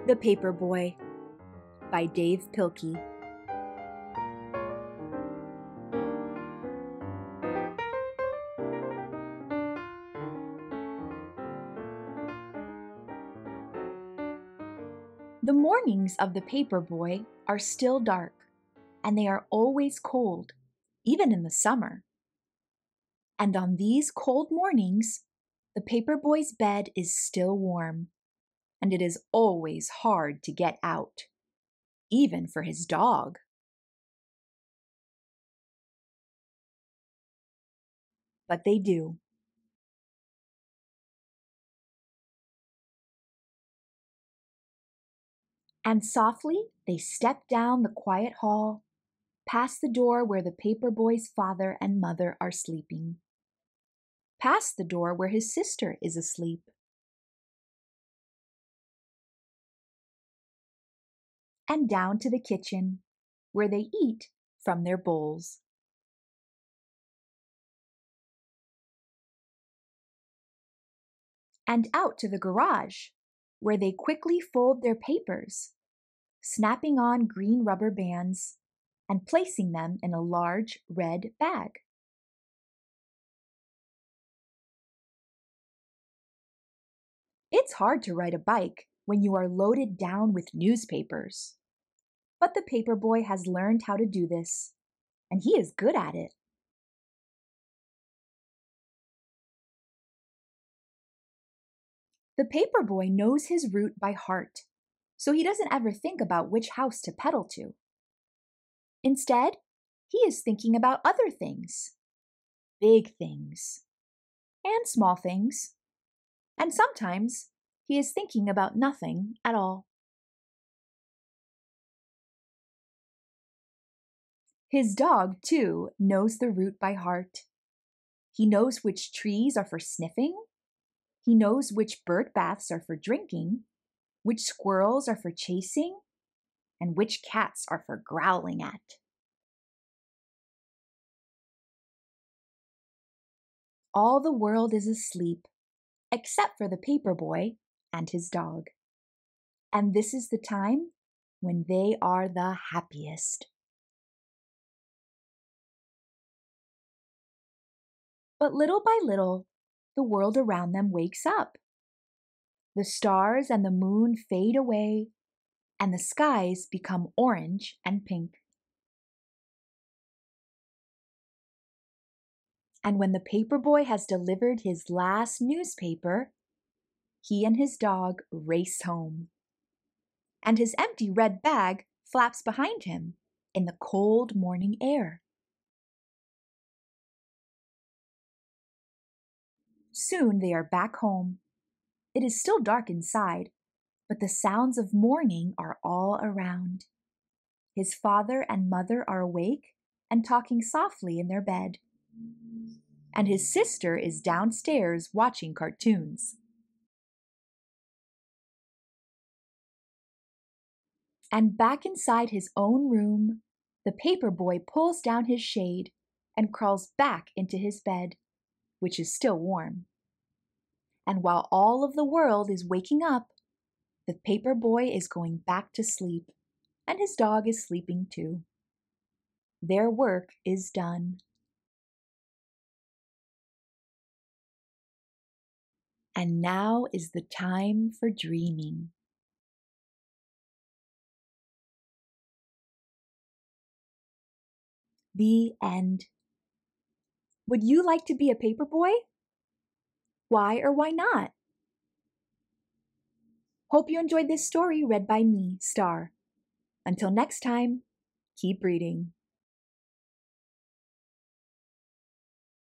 The Paperboy by Dav Pilkey. The mornings of the Paperboy are still dark, and they are always cold, even in the summer. And on these cold mornings, the Paperboy's bed is still warm, and it is always hard to get out, even for his dog. But they do. And softly they step down the quiet hall, past the door where the Paperboy's father and mother are sleeping, past the door where his sister is asleep, and down to the kitchen, where they eat from their bowls. And out to the garage, where they quickly fold their papers, snapping on green rubber bands and placing them in a large red bag. It's hard to ride a bike when you are loaded down with newspapers. But the Paperboy has learned how to do this, and he is good at it. The Paperboy knows his route by heart, so he doesn't ever think about which house to pedal to. Instead, he is thinking about other things, big things, and small things, and sometimes he is thinking about nothing at all. His dog, too, knows the route by heart. He knows which trees are for sniffing. He knows which bird baths are for drinking, which squirrels are for chasing, and which cats are for growling at. All the world is asleep, except for the Paperboy and his dog. And this is the time when they are the happiest. But little by little, the world around them wakes up. The stars and the moon fade away, and the skies become orange and pink. And when the Paperboy has delivered his last newspaper, he and his dog race home. And his empty red bag flaps behind him in the cold morning air. Soon they are back home. It is still dark inside, but the sounds of morning are all around. His father and mother are awake and talking softly in their bed. And his sister is downstairs watching cartoons. And back inside his own room, the Paperboy pulls down his shade and crawls back into his bed, which is still warm. And while all of the world is waking up, the Paperboy is going back to sleep, and his dog is sleeping too. Their work is done. And now is the time for dreaming. The end. Would you like to be a Paperboy? Why or why not? Hope you enjoyed this story read by me, Star. Until next time, keep reading.